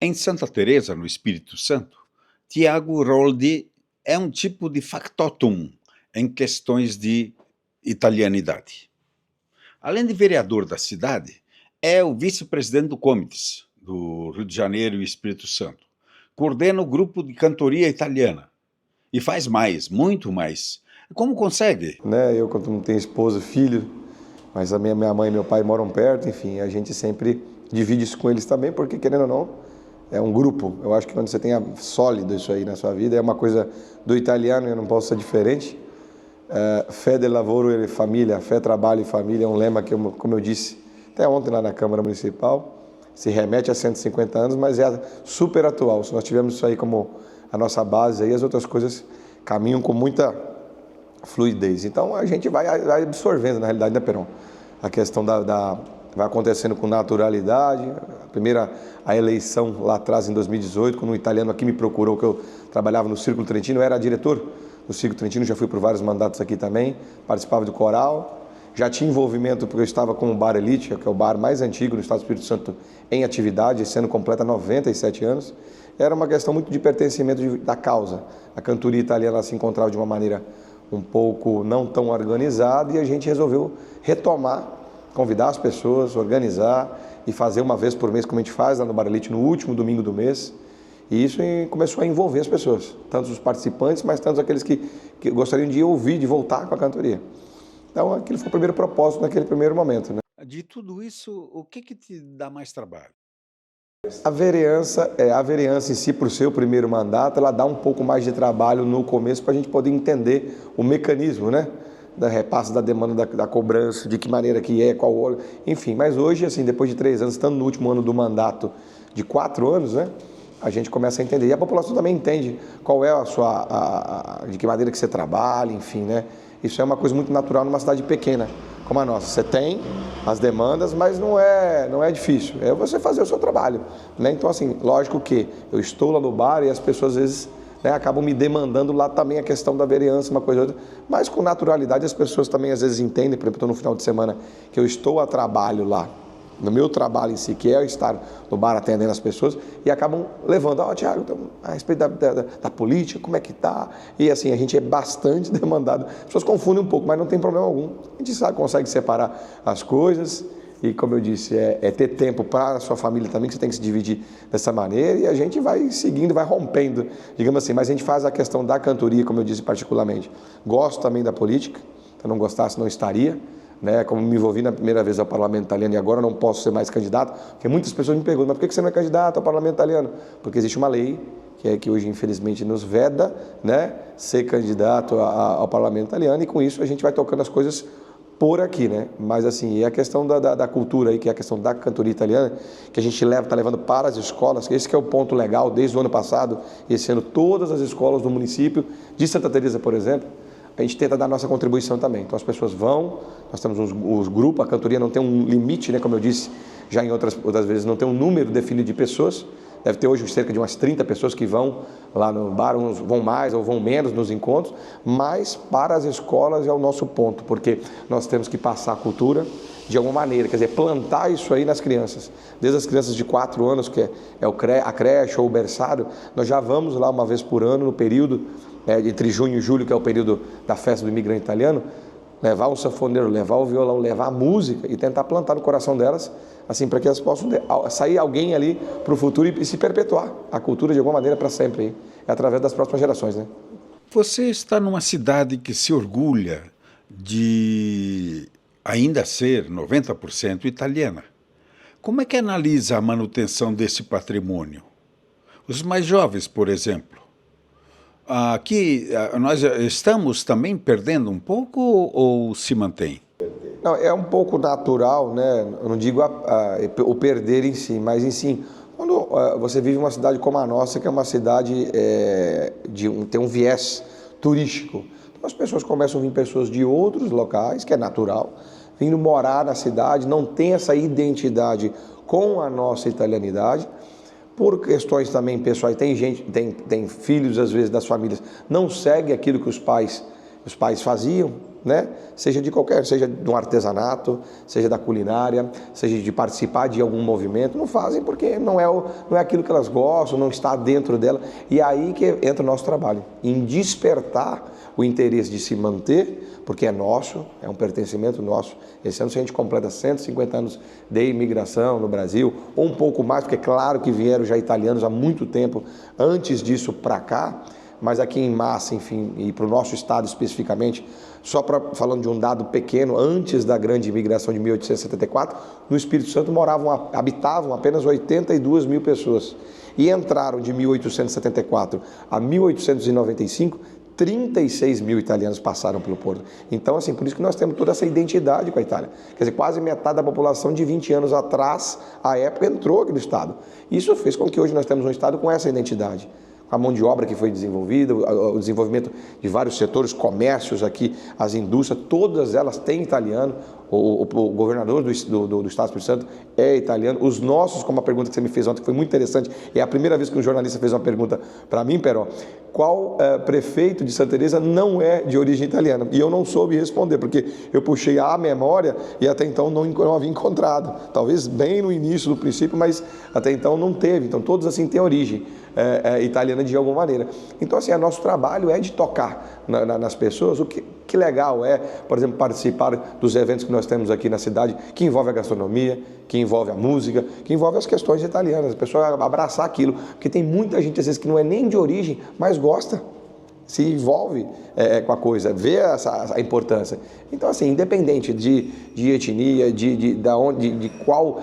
Em Santa Teresa, no Espírito Santo, Tiago Roldi é um tipo de factotum em questões de italianidade. Além de vereador da cidade, é o vice-presidente do Comites, do Rio de Janeiro e Espírito Santo. Coordena o grupo de cantoria italiana. E faz mais, muito mais. Como consegue? Eu, quando não tenho esposa, filho, mas a minha mãe e meu pai moram perto, enfim, a gente sempre divide isso com eles também, porque, querendo ou não, é um grupo. Eu acho que quando você tem sólido isso aí na sua vida, é uma coisa do italiano, eu não posso ser diferente. Fé de lavoro e família, fé, trabalho e família é um lema que, como eu disse até ontem lá na Câmara Municipal, se remete a 150 anos, mas é super atual. Se nós tivermos isso aí como a nossa base, aí as outras coisas caminham com muita fluidez. Então a gente vai absorvendo, na realidade, né, Peron? A questão vai acontecendo com naturalidade. A eleição lá atrás, em 2018, quando um italiano aqui me procurou, que eu trabalhava no Círculo Trentino, eu era diretor do Círculo Trentino, já fui por vários mandatos aqui também, participava do coral, já tinha envolvimento porque eu estava com o Bar Elite, que é o bar mais antigo no estado do Espírito Santo em atividade, esse ano completa 97 anos. Era uma questão muito de pertencimento da causa. A cantoria italiana se encontrava de uma maneira um pouco não tão organizada e a gente resolveu retomar, convidar as pessoas, organizar e fazer uma vez por mês, como a gente faz lá no Bar Elite, no último domingo do mês. E isso começou a envolver as pessoas, tanto os participantes, mas tanto aqueles que gostariam de ouvir, de voltar com a cantoria. Então, aquele foi o primeiro propósito naquele primeiro momento, né? De tudo isso, o que te dá mais trabalho? A vereança em si, por ser o primeiro mandato, ela dá um pouco mais de trabalho no começo para a gente poder entender o mecanismo, né? Da repasse da demanda, da cobrança, de que maneira que é, qual hora, enfim. Mas hoje, assim, depois de 3 anos, estando no último ano do mandato de 4 anos, né? A gente começa a entender. E a população também entende qual é de que maneira que você trabalha, enfim, né? Isso é uma coisa muito natural numa cidade pequena como a nossa. Você tem as demandas, mas não é difícil. É você fazer o seu trabalho, né? Então, assim, lógico que eu estou lá no bar e as pessoas, às vezes, né, acabam me demandando lá também a questão da vereança, uma coisa ou outra. Mas com naturalidade as pessoas também, às vezes, entendem. Por exemplo, estou no final de semana que eu estou a trabalho lá, no meu trabalho em si, que é estar no bar atendendo as pessoas, e acabam levando, Tiago, então, a respeito da política, como é que tá? E assim, a gente é bastante demandado. As pessoas confundem um pouco, mas não tem problema algum. A gente sabe, consegue separar as coisas, e como eu disse, é ter tempo para a sua família também, que você tem que se dividir dessa maneira, e a gente vai seguindo, vai rompendo, digamos assim. Mas a gente faz a questão da cantoria, como eu disse particularmente. Gosto também da política, se eu não gostasse, não estaria. Né, como me envolvi na primeira vez ao Parlamento Italiano e agora não posso ser mais candidato, porque muitas pessoas me perguntam, mas por que você não é candidato ao Parlamento Italiano? Porque existe uma lei que hoje infelizmente nos veda, né, ser candidato ao Parlamento Italiano, e com isso a gente vai tocando as coisas por aqui, né? Mas assim, é a questão da cultura aí, que é a questão da cantoria italiana, que a gente está levando para as escolas, que esse que é o ponto legal desde o ano passado, esse ano todas as escolas do município de Santa Teresa, por exemplo, a gente tenta dar nossa contribuição também. Então as pessoas vão, nós temos os grupos, a cantoria não tem um limite, né, como eu disse já em outras vezes, não tem um número definido de pessoas. Deve ter hoje cerca de umas 30 pessoas que vão lá no bar, uns vão mais ou vão menos nos encontros, mas para as escolas é o nosso ponto, porque nós temos que passar a cultura de alguma maneira, quer dizer, plantar isso aí nas crianças. Desde as crianças de 4 anos, que é a creche ou o berçário, nós já vamos lá uma vez por ano, no período entre junho e julho, que é o período da festa do imigrante italiano, levar o sanfoneiro, levar o violão, levar a música e tentar plantar no coração delas, assim, para que elas possam sair alguém ali para o futuro e se perpetuar a cultura de alguma maneira para sempre, aí, através das próximas gerações, né? Você está numa cidade que se orgulha de ainda ser 90% italiana. Como é que analisa a manutenção desse patrimônio? Os mais jovens, por exemplo. Aqui nós estamos também perdendo um pouco ou se mantém? Não, é um pouco natural, né? Eu não digo o perder em si, mas em si, quando você vive uma cidade como a nossa, que é uma cidade tem um viés turístico, então as pessoas começam a vir pessoas de outros locais, que é natural, vindo morar na cidade, não tem essa identidade com a nossa italianidade, por questões também pessoais. Tem gente, tem filhos às vezes das famílias, não segue aquilo que os pais faziam, né? Seja de qualquer, seja de um artesanato, seja da culinária, seja de participar de algum movimento, não fazem porque não é aquilo que elas gostam, não está dentro dela. E é aí que entra o nosso trabalho, em despertar o interesse de se manter, porque é nosso, é um pertencimento nosso. Esse ano, se a gente completa 150 anos de imigração no Brasil, ou um pouco mais, porque é claro que vieram já italianos há muito tempo antes disso para cá, mas aqui em massa, enfim, e para o nosso estado especificamente, falando de um dado pequeno, antes da grande imigração de 1874, no Espírito Santo habitavam apenas 82 mil pessoas. E entraram de 1874 a 1895, 36 mil italianos passaram pelo Porto. Então, assim, por isso que nós temos toda essa identidade com a Itália. Quer dizer, quase metade da população de 20 anos atrás, à época, entrou aqui no estado. Isso fez com que hoje nós temos um estado com essa identidade. A mão de obra que foi desenvolvida, o desenvolvimento de vários setores, comércios aqui, as indústrias, todas elas têm italiano. O governador do estado do Espírito Santo é italiano. Os nossos, como a pergunta que você me fez ontem, que foi muito interessante, é a primeira vez que um jornalista fez uma pergunta para mim, Peró, qual prefeito de Santa Teresa não é de origem italiana? E eu não soube responder, porque eu puxei a memória e até então não havia encontrado. Talvez bem no início, no princípio, mas até então não teve. Então todos assim têm origem italiana de alguma maneira. Então assim, nosso trabalho é de tocar nas pessoas. Que legal é, por exemplo, participar dos eventos que nós temos aqui na cidade, que envolve a gastronomia, que envolve a música, que envolve as questões italianas, a pessoa abraçar aquilo, porque tem muita gente às vezes que não é nem de origem, mas gosta, se envolve com a coisa, vê a importância. Então, assim, independente de etnia, de qual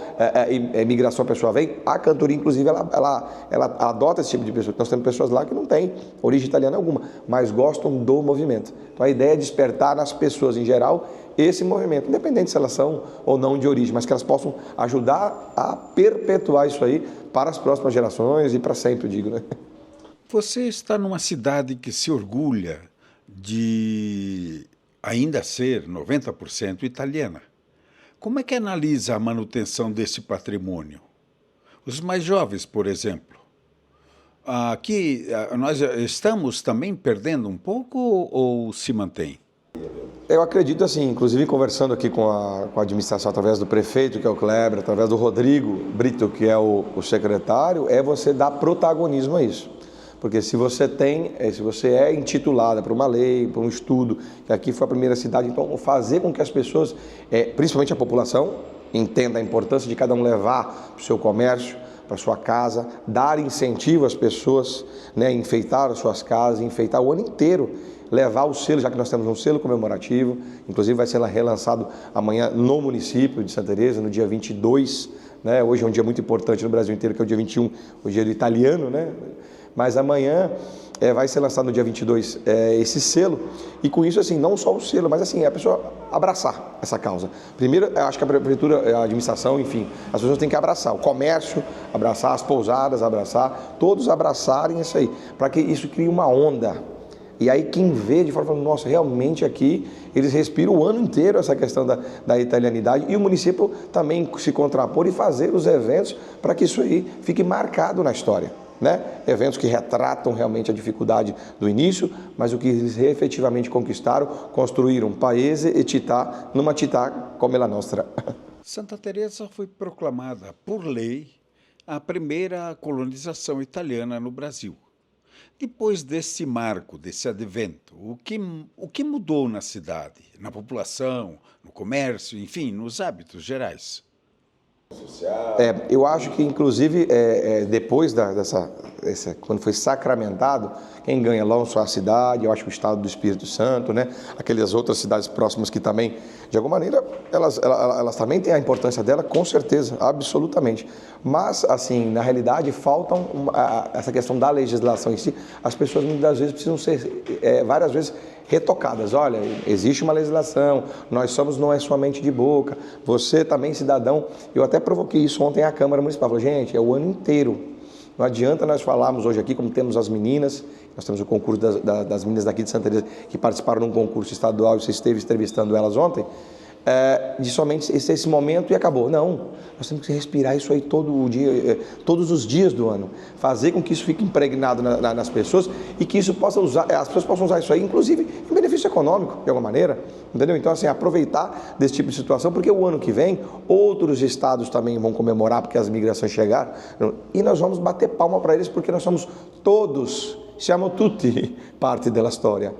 imigração a pessoa vem, a cantoria, inclusive, ela adota esse tipo de pessoa. Nós temos pessoas lá que não têm origem italiana alguma, mas gostam do movimento. Então, a ideia é despertar nas pessoas, em geral, esse movimento, independente se elas são ou não de origem, mas que elas possam ajudar a perpetuar isso aí para as próximas gerações e para sempre, digo, né? Você está numa cidade que se orgulha de ainda ser 90% italiana. Como é que analisa a manutenção desse patrimônio? Os mais jovens, por exemplo. Aqui nós estamos também perdendo um pouco ou se mantém? Eu acredito assim, inclusive conversando aqui com a administração através do prefeito, que é o Kleber, através do Rodrigo Brito, que é o secretário, é você dar protagonismo a isso. Porque se você é intitulada por uma lei, por um estudo, que aqui foi a primeira cidade, então fazer com que as pessoas, principalmente a população, entenda a importância de cada um levar para o seu comércio, para sua casa, dar incentivo às pessoas, né, enfeitar as suas casas, enfeitar o ano inteiro, levar o selo, já que nós temos um selo comemorativo, inclusive vai ser relançado amanhã no município de Santa Teresa, no dia 22, né, hoje é um dia muito importante no Brasil inteiro, que é o dia 21, o dia do italiano, né, mas amanhã vai ser lançado no dia 22 esse selo, e com isso, assim, não só o selo, mas assim, a pessoa abraçar essa causa. Primeiro, eu acho que a prefeitura, a administração, enfim, as pessoas têm que abraçar, o comércio, abraçar as pousadas, abraçar, todos abraçarem isso aí, para que isso crie uma onda. E aí quem vê de fora fala, nossa, realmente aqui eles respiram o ano inteiro essa questão da italianidade, e o município também se contrapor e fazer os eventos para que isso aí fique marcado na história. Né? Eventos que retratam realmente a dificuldade do início, mas o que eles efetivamente conquistaram, construíram paese e città, numa città come la nostra. Santa Teresa foi proclamada por lei a primeira colonização italiana no Brasil. Depois desse marco, desse advento, o que mudou na cidade, na população, no comércio, enfim, nos hábitos gerais? Eu acho que, inclusive, depois quando foi sacramentado, quem ganha lá só a cidade, eu acho que o estado do Espírito Santo, né? Aquelas outras cidades próximas que também, de alguma maneira, elas também têm a importância dela, com certeza, absolutamente. Mas, assim, na realidade, faltam essa questão da legislação em si. As pessoas, muitas vezes, precisam ser, várias vezes, retocadas. Olha, existe uma legislação, nós somos, não é somente de boca, você também, cidadão. Eu até provoquei isso ontem à Câmara Municipal. Falei, gente, é o ano inteiro. Não adianta nós falarmos hoje aqui, como temos as meninas, nós temos o concurso das meninas daqui de Santa Teresa, que participaram de um concurso estadual, e você esteve entrevistando elas ontem, de somente esse momento e acabou. Não, nós temos que respirar isso aí todo dia, todos os dias do ano, fazer com que isso fique impregnado nas pessoas e que isso possa usar, as pessoas possam usar isso aí, inclusive, em benefício benefício econômico, de alguma maneira, entendeu? Então, assim, aproveitar desse tipo de situação, porque o ano que vem, outros estados também vão comemorar, porque as migrações chegaram, e nós vamos bater palma para eles, porque nós somos todos, siamo tutti parte della storia.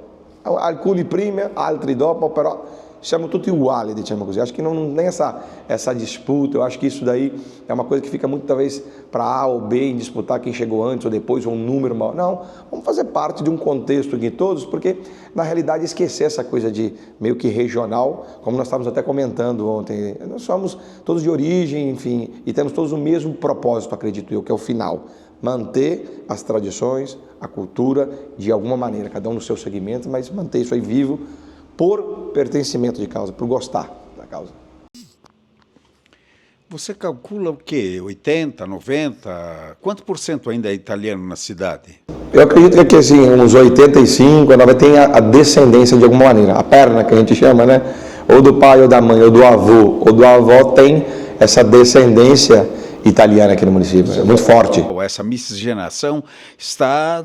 Alcuni prima, altri dopo, però siamo tutti uguali, diciamo così. Acho que não tem essa disputa, eu acho que isso daí é uma coisa que fica muito, talvez, para A ou B em disputar quem chegou antes ou depois, ou um número maior. Não, vamos fazer parte de um contexto aqui todos, porque, na realidade, esquecer essa coisa de meio que regional, como nós estávamos até comentando ontem, nós somos todos de origem, enfim, e temos todos o mesmo propósito, acredito eu, que é o final. Manter as tradições, a cultura, de alguma maneira, cada um no seu segmento, mas manter isso aí vivo, por pertencimento de causa, por gostar da causa. Você calcula o quê? 80, 90? Quanto por cento ainda é italiano na cidade? Eu acredito que assim, uns 85, 90 tem a descendência de alguma maneira. A perna que a gente chama, né? Ou do pai, ou da mãe, ou do avô, ou do avó tem essa descendência italiana aqui no município. É muito forte. Essa miscigenação está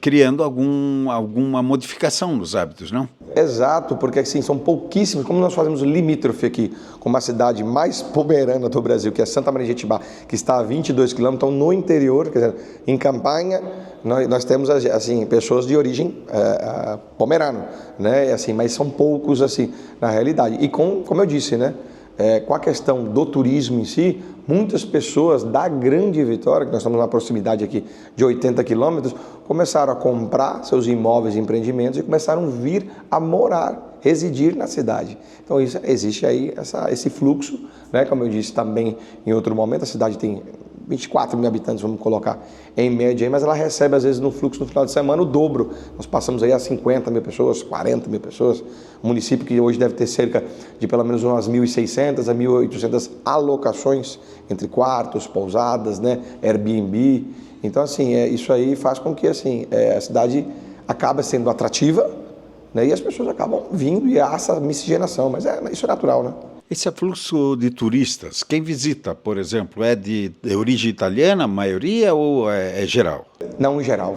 criando alguma modificação nos hábitos, não? Exato, porque assim, são pouquíssimos, como nós fazemos limítrofe aqui, com uma cidade mais pomerana do Brasil, que é Santa Maria de Jetibá, que está a 22 quilômetros, então no interior, quer dizer, em Campanha, nós temos assim, pessoas de origem pomerana, né? Assim, mas são poucos assim, na realidade. E como eu disse, né? Com a questão do turismo em si, muitas pessoas da Grande Vitória, que nós estamos na proximidade aqui de 80 quilômetros, começaram a comprar seus imóveis e empreendimentos e começaram a vir a morar, residir na cidade. Então existe aí esse fluxo, né? Como eu disse também em outro momento, a cidade tem 24 mil habitantes, vamos colocar em média, mas ela recebe às vezes no fluxo no final de semana o dobro. Nós passamos aí a 50 mil pessoas, 40 mil pessoas, um município que hoje deve ter cerca de pelo menos umas 1.600 a 1.800 alocações entre quartos, pousadas, né, Airbnb. Então assim, isso aí faz com que assim, a cidade acabe sendo atrativa, né, e as pessoas acabam vindo e há essa miscigenação, mas isso é natural, né? Esse fluxo de turistas, quem visita, por exemplo, é de origem italiana, a maioria, ou é geral? Não, em geral,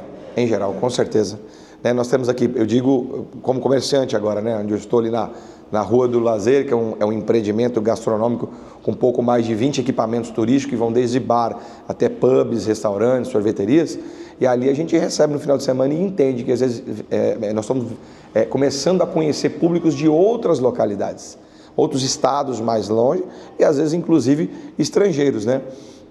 com certeza. Né, nós temos aqui, eu digo como comerciante agora, né, onde eu estou ali na Rua do Lazer, que é um empreendimento gastronômico com pouco mais de 20 equipamentos turísticos que vão desde bar até pubs, restaurantes, sorveterias, e ali a gente recebe no final de semana e entende que às vezes nós estamos começando a conhecer públicos de outras localidades, outros estados mais longe e às vezes inclusive estrangeiros, né?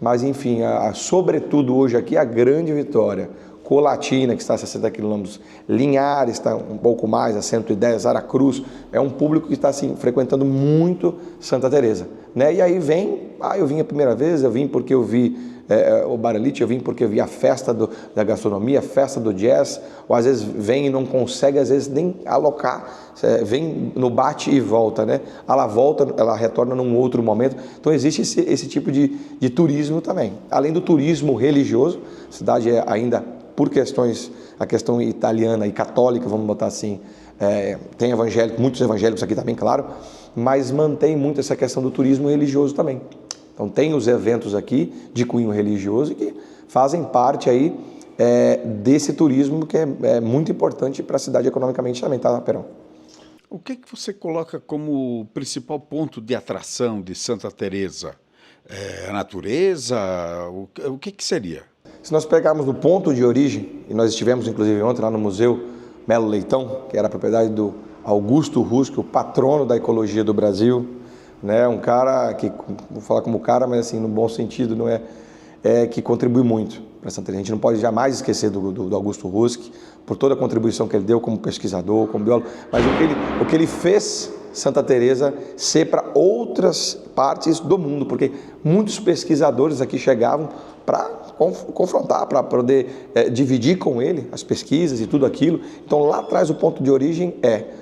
Mas enfim, sobretudo hoje aqui a Grande Vitória, Colatina, que está a 60 quilômetros, Linhares está um pouco mais, a 110, Aracruz, é um público que está assim, frequentando muito Santa Teresa, né? E aí vem, eu vim a primeira vez, eu vim porque eu vi o Baralite, eu vim porque eu vi a festa da gastronomia, a festa do jazz, ou às vezes vem e não consegue, às vezes nem alocar, vem no bate e volta, né? Ela volta, ela retorna num outro momento. Então existe esse tipo de turismo também. Além do turismo religioso, a cidade ainda, por questões, a questão italiana e católica, vamos botar assim, tem evangélicos, muitos evangélicos aqui também, claro, mas mantém muito essa questão do turismo religioso também. Então tem os eventos aqui de cunho religioso que fazem parte aí desse turismo que é muito importante para a cidade economicamente também, tá, Perão? O que você coloca como principal ponto de atração de Santa Teresa? A natureza? O que seria? Se nós pegarmos no ponto de origem, e nós estivemos inclusive ontem lá no Museu Melo Leitão, que era a propriedade do Augusto Rusque, o patrono da ecologia do Brasil, né? Um cara que, vou falar como cara, mas assim, no bom sentido, não que contribui muito para Santa Teresa. A gente não pode jamais esquecer do Augusto Rusque, por toda a contribuição que ele deu como pesquisador, como biólogo, mas o que ele fez Santa Teresa ser para outras partes do mundo, porque muitos pesquisadores aqui chegavam para confrontar, para poder dividir com ele as pesquisas e tudo aquilo. Então lá atrás o ponto de origem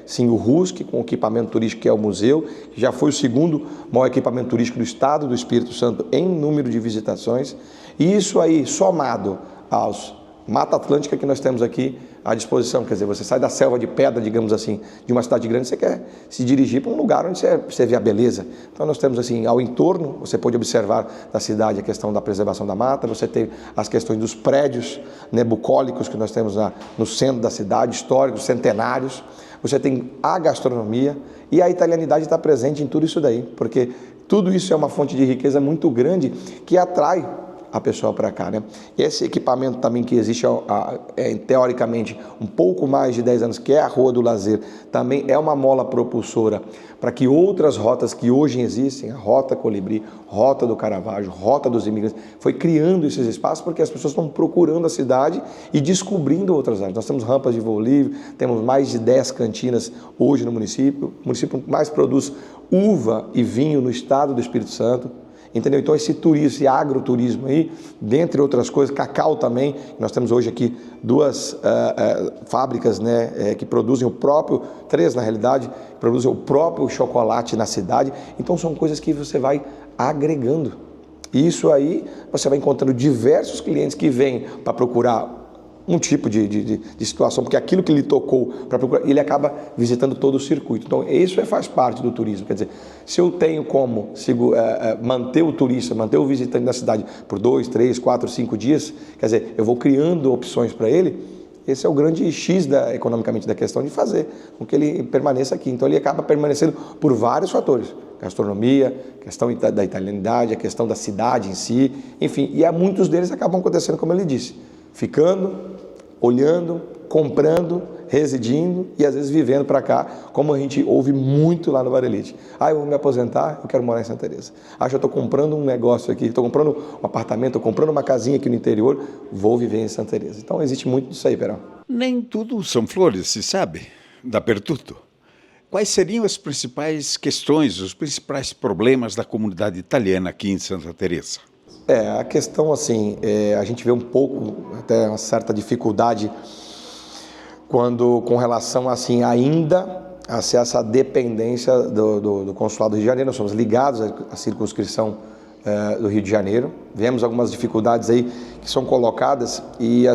sim, o Rusque, com o equipamento turístico que é o museu, que já foi o segundo maior equipamento turístico do estado do Espírito Santo em número de visitações, e isso aí somado aos Mata Atlântica que nós temos aqui à disposição, quer dizer, você sai da selva de pedra, digamos assim, de uma cidade grande, você quer se dirigir para um lugar onde você vê a beleza. Então nós temos assim, ao entorno, você pode observar da cidade a questão da preservação da mata, você tem as questões dos prédios, né, bucólicos que nós temos no centro da cidade, históricos, centenários, você tem a gastronomia e a italianidade está presente em tudo isso daí, porque tudo isso é uma fonte de riqueza muito grande que atrai a pessoa para cá, né? Esse equipamento também que existe teoricamente um pouco mais de 10 anos, que é a Rua do Lazer, também é uma mola propulsora para que outras rotas que hoje existem, a Rota Colibri, Rota do Caravaggio, Rota dos Imigrantes, foi criando esses espaços porque as pessoas estão procurando a cidade e descobrindo outras áreas. Nós temos rampas de voo livre, temos mais de 10 cantinas hoje no município, o município mais produz uva e vinho no estado do Espírito Santo. Entendeu? Então esse turismo, esse agroturismo aí, dentre outras coisas, cacau também, nós temos hoje aqui duas fábricas, né, que produzem o próprio, 3 na realidade, produzem o próprio chocolate na cidade, então são coisas que você vai agregando. E isso aí, você vai encontrando diversos clientes que vêm para procurar um tipo de situação, porque aquilo que ele tocou para procurar, ele acaba visitando todo o circuito. Então, isso faz parte do turismo. Quer dizer, se eu tenho como manter o turista, manter o visitante na cidade por 2, 3, 4, 5 dias, quer dizer, eu vou criando opções para ele, esse é o grande X economicamente da questão de fazer com que ele permaneça aqui. Então, ele acaba permanecendo por vários fatores. Gastronomia, questão da italianidade, a questão da cidade em si, enfim. E muitos deles acabam acontecendo, como ele disse, ficando, olhando, comprando, residindo e às vezes vivendo para cá, como a gente ouve muito lá no Varelite. Eu vou me aposentar, eu quero morar em Santa Teresa. Eu estou comprando um negócio aqui, estou comprando um apartamento, estou comprando uma casinha aqui no interior, vou viver em Santa Teresa. Então existe muito disso aí, Perão. Nem tudo são flores, se sabe, dappertutto. Quais seriam as principais questões, os principais problemas da comunidade italiana aqui em Santa Teresa? A questão assim, a gente vê um pouco, até uma certa dificuldade com relação assim, ainda a ser essa dependência do Consulado do Rio de Janeiro. Nós somos ligados à circunscrição do Rio de Janeiro. Vemos algumas dificuldades aí que são colocadas e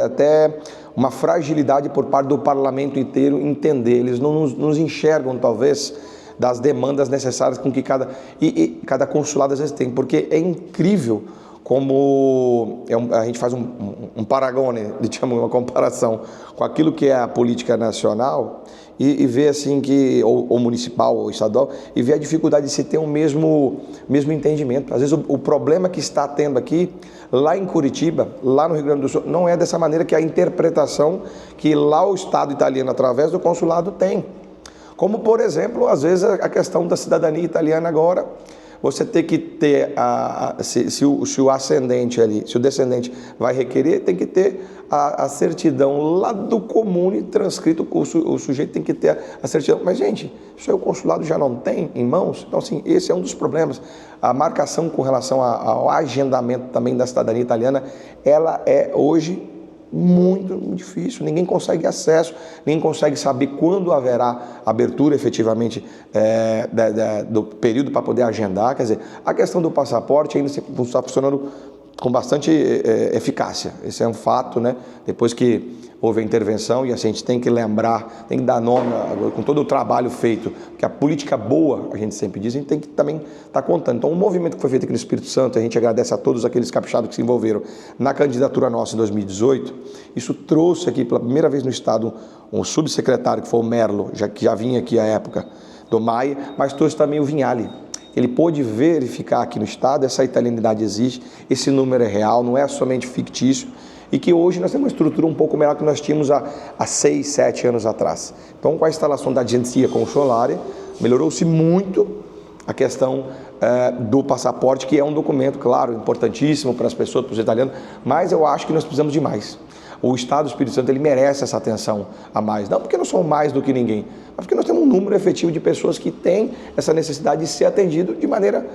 até uma fragilidade por parte do parlamento inteiro entender. Eles não nos enxergam, talvez, das demandas necessárias com que cada consulado às vezes tem, porque é incrível como a gente faz um paragone, uma comparação com aquilo que é a política nacional e vê assim que, ou municipal ou estadual, e vê a dificuldade de se ter o mesmo entendimento. Às vezes o problema que está tendo aqui, lá em Curitiba, lá no Rio Grande do Sul, não é dessa maneira que a interpretação que lá o Estado italiano, através do consulado, tem. Como, por exemplo, às vezes a questão da cidadania italiana agora, você tem que ter, se o ascendente ali, se o descendente vai requerer, tem que ter a certidão lá do comune transcrito, o sujeito tem que ter a certidão. Mas, gente, isso aí o consulado já não tem em mãos? Então, assim, esse é um dos problemas. A marcação com relação ao agendamento também da cidadania italiana, ela é hoje muito difícil, ninguém consegue acesso, ninguém consegue saber quando haverá abertura efetivamente do período para poder agendar. Quer dizer, a questão do passaporte ainda está funcionando com bastante eficácia, esse é um fato, né? Depois que houve a intervenção, e a gente tem que lembrar, tem que dar nome, com todo o trabalho feito, que a política boa, a gente sempre diz, a gente tem que também estar contando. Então, o movimento que foi feito aqui no Espírito Santo, a gente agradece a todos aqueles capixados que se envolveram na candidatura nossa em 2018, isso trouxe aqui pela primeira vez no Estado um subsecretário, que foi o Merlo, que já vinha aqui à época do Maia, mas trouxe também o Vinhali. Ele pôde verificar aqui no Estado, essa italianidade existe, esse número é real, não é somente fictício, e que hoje nós temos uma estrutura um pouco melhor que nós tínhamos há 6, 7 anos atrás. Então, com a instalação da agência consulária, melhorou-se muito a questão do passaporte, que é um documento, claro, importantíssimo para as pessoas, para os italianos, mas eu acho que nós precisamos de mais. O Estado do Espírito Santo, ele merece essa atenção a mais, não porque nós somos mais do que ninguém, mas porque nós temos um número efetivo de pessoas que têm essa necessidade de ser atendido de maneira,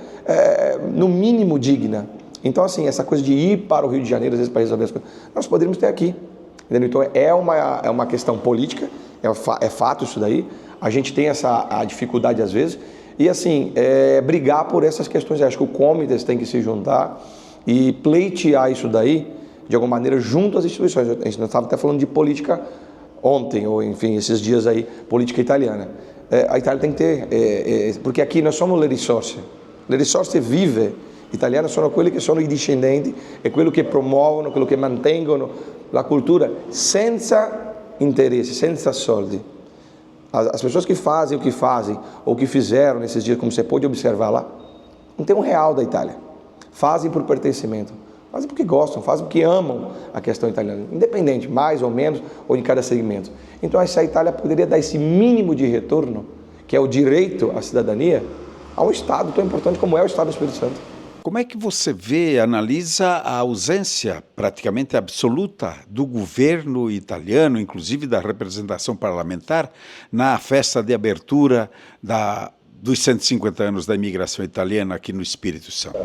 no mínimo, digna. Então, assim, essa coisa de ir para o Rio de Janeiro, às vezes, para resolver as coisas, nós poderíamos ter aqui. Entendeu? Então, é uma questão política, é fato isso daí, a gente tem a dificuldade às vezes, e assim, brigar por essas questões. Eu acho que o Comites tem que se juntar e pleitear isso daí, de alguma maneira, junto às instituições. A gente não estava até falando de política ontem, ou enfim, esses dias aí, política italiana. A Itália tem que ter, porque aqui nós somos le risorse vive italiane sono quelli che sono i discendenti e quello che promuovono, quello che mantengono la cultura senza interessi, senza soldi. As pessoas que fazem o que fazem, ou que fizeram nesses dias, como você pôde observar lá, não tem um real da Itália. Fazem por pertencimento, fazem porque gostam, fazem porque amam a questão italiana, independente, mais ou menos, ou em cada segmento. Então, essa Itália poderia dar esse mínimo de retorno, que é o direito à cidadania, a um Estado tão importante como é o Estado do Espírito Santo. Como é que você vê, analisa a ausência praticamente absoluta do governo italiano, inclusive da representação parlamentar, na festa de abertura dos 150 anos da imigração italiana aqui no Espírito Santo?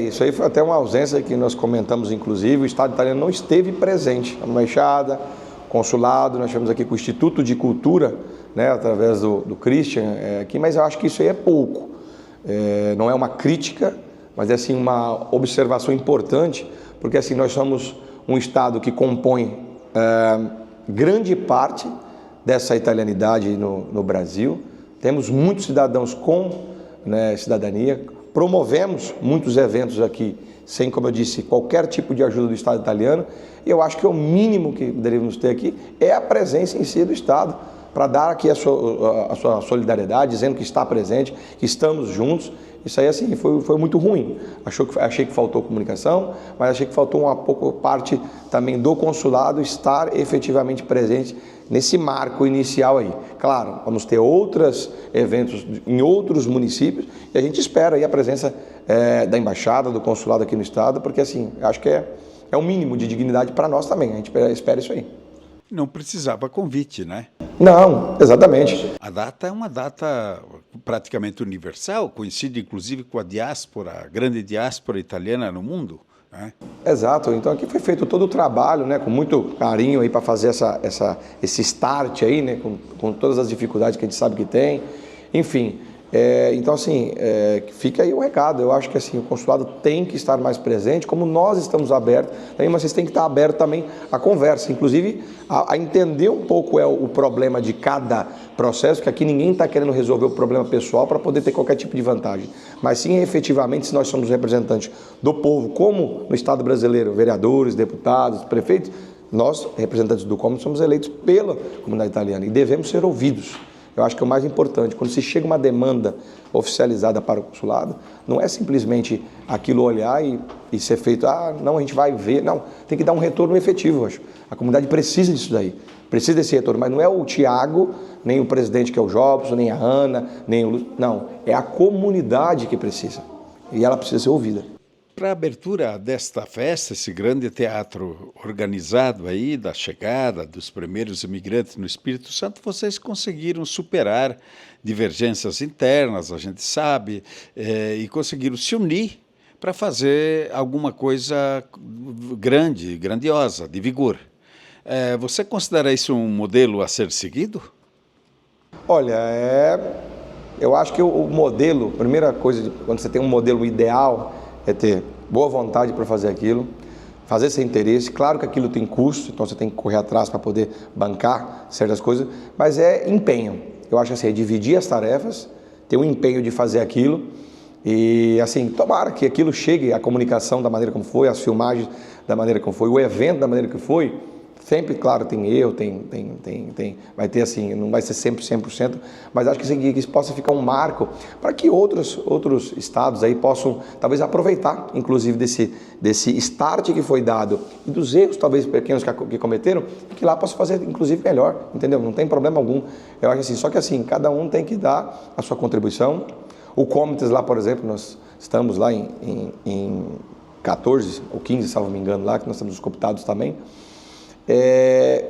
Isso aí foi até uma ausência que nós comentamos, inclusive, o Estado italiano não esteve presente. A embaixada, consulado, nós tivemos aqui com o Instituto de Cultura, né, através do Christian aqui, mas eu acho que isso aí é pouco. Não é uma crítica, mas é assim uma observação importante, porque assim nós somos um Estado que compõe grande parte dessa italianidade no Brasil. Temos muitos cidadãos com, né, cidadania, promovemos muitos eventos aqui, sem, como eu disse, qualquer tipo de ajuda do Estado italiano, e eu acho que o mínimo que deveríamos ter aqui é a presença em si do Estado, para dar aqui a sua solidariedade, dizendo que está presente, que estamos juntos. Isso aí, assim, foi muito ruim. Achei que faltou comunicação, mas achei que faltou uma pouco parte também do consulado estar efetivamente presente nesse marco inicial aí. Claro, vamos ter outros eventos em outros municípios e a gente espera aí a presença da embaixada, do consulado aqui no estado, porque assim, acho que é o mínimo de dignidade para nós também. A gente espera isso aí. Não precisava convite, né? Não, exatamente. A data é uma data praticamente universal, coincide inclusive com a diáspora, a grande diáspora italiana no mundo, né? Exato, então aqui foi feito todo o trabalho, né, com muito carinho aí para fazer esse start aí, né, com todas as dificuldades que a gente sabe que tem, enfim. Então assim, fica aí o recado. Eu acho que assim, o consulado tem que estar mais presente, como nós estamos abertos, mas vocês têm que estar abertos também à conversa, inclusive a entender um pouco o problema de cada processo, que aqui ninguém está querendo resolver o problema pessoal para poder ter qualquer tipo de vantagem, mas sim efetivamente, se nós somos representantes do povo, como no Estado brasileiro, vereadores, deputados, prefeitos, nós, representantes do Cômune, somos eleitos pela comunidade italiana e devemos ser ouvidos. Eu acho que é o mais importante, quando se chega uma demanda oficializada para o consulado, não é simplesmente aquilo olhar e ser feito, não, a gente vai ver, não, tem que dar um retorno efetivo, eu acho. A comunidade precisa disso daí, precisa desse retorno, mas não é o Tiago, nem o presidente que é o Jobson, nem a Ana, nem o Lúcio, não, é a comunidade que precisa, e ela precisa ser ouvida. Para a abertura desta festa, esse grande teatro organizado aí, da chegada dos primeiros imigrantes no Espírito Santo, vocês conseguiram superar divergências internas, a gente sabe, e conseguiram se unir para fazer alguma coisa grandiosa, de vigor. Você considera isso um modelo a ser seguido? Olha, eu acho que o modelo, a primeira coisa, quando você tem um modelo ideal, é ter boa vontade para fazer aquilo, fazer sem interesse. Claro que aquilo tem custo, então você tem que correr atrás para poder bancar certas coisas, mas é empenho. Eu acho assim, é dividir as tarefas, ter o empenho de fazer aquilo e assim, tomara que aquilo chegue, a comunicação da maneira como foi, as filmagens da maneira como foi, o evento da maneira que foi. Sempre, claro, tem erro, vai ter assim, não vai ser sempre 100%, mas acho que isso possa ficar um marco para que outros estados aí possam talvez aproveitar, inclusive desse start que foi dado e dos erros talvez pequenos que cometeram, e que lá possa fazer inclusive melhor, entendeu? Não tem problema algum. Eu acho assim, só que assim, cada um tem que dar a sua contribuição. O Comites lá, por exemplo, nós estamos lá em 14 ou 15, salvo me engano, lá, que nós estamos os cooptados também.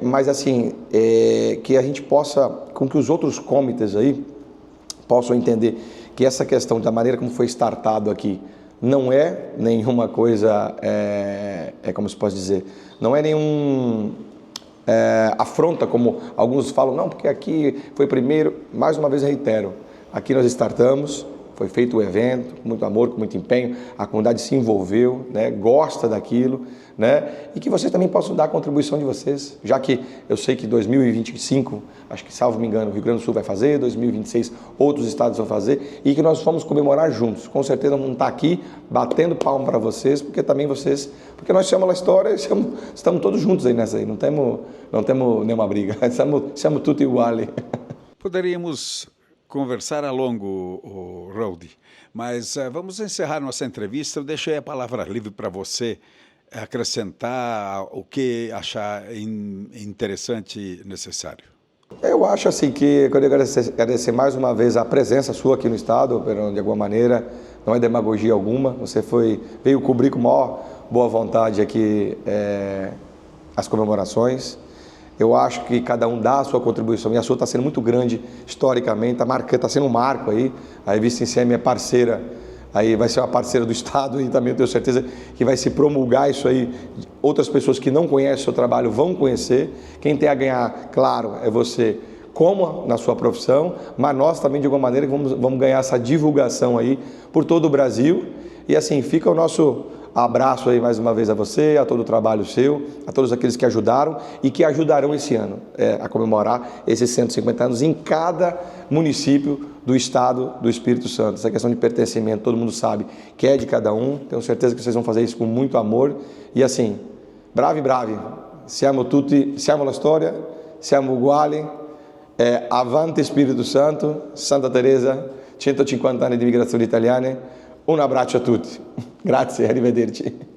Mas assim, que a gente possa, com que os outros comitês aí possam entender que essa questão da maneira como foi startado aqui não é nenhuma coisa, como se pode dizer, não é nenhum afronta, como alguns falam, não, porque aqui foi primeiro. Mais uma vez reitero, aqui nós startamos, Foi feito o evento, com muito amor, com muito empenho, a comunidade se envolveu, né, gosta daquilo, né, e que vocês também possam dar a contribuição de vocês, já que eu sei que 2025, acho que, salvo me engano, o Rio Grande do Sul vai fazer, 2026 outros estados vão fazer, e que nós vamos comemorar juntos. Com certeza vamos estar aqui batendo palma para vocês, porque também vocês, porque nós chamamos a história e estamos todos juntos aí nessa aí, não temos nenhuma briga, estamos tudo igual. Poderíamos conversar a longo, Rodi, mas vamos encerrar nossa entrevista. Eu deixei a palavra livre para você acrescentar o que achar interessante e necessário. Eu acho assim que eu queria agradecer mais uma vez a presença sua aqui no estado, de alguma maneira, não é demagogia alguma, você veio cobrir com maior boa vontade aqui as comemorações. Eu acho que cada um dá a sua contribuição, e a sua está sendo muito grande historicamente, está sendo um marco aí. A Revista INSEMI é parceira, aí vai ser uma parceira do Estado, e também eu tenho certeza que vai se promulgar isso aí. Outras pessoas que não conhecem o seu trabalho vão conhecer. Quem tem a ganhar, claro, é você, como na sua profissão, mas nós também, de alguma maneira, vamos ganhar essa divulgação aí por todo o Brasil. E assim, fica o nosso abraço aí mais uma vez a você, a todo o trabalho seu, a todos aqueles que ajudaram e que ajudarão esse ano a comemorar esses 150 anos em cada município do estado do Espírito Santo. Essa questão de pertencimento, todo mundo sabe que é de cada um. Tenho certeza que vocês vão fazer isso com muito amor. E assim, bravi, bravi, siamo tutti, siamo la storia, siamo uguali, avanti Spirito Santo, Santa Teresa, 150 anni di migrazione italiana. Un abbraccio a tutti. Grazie, arrivederci.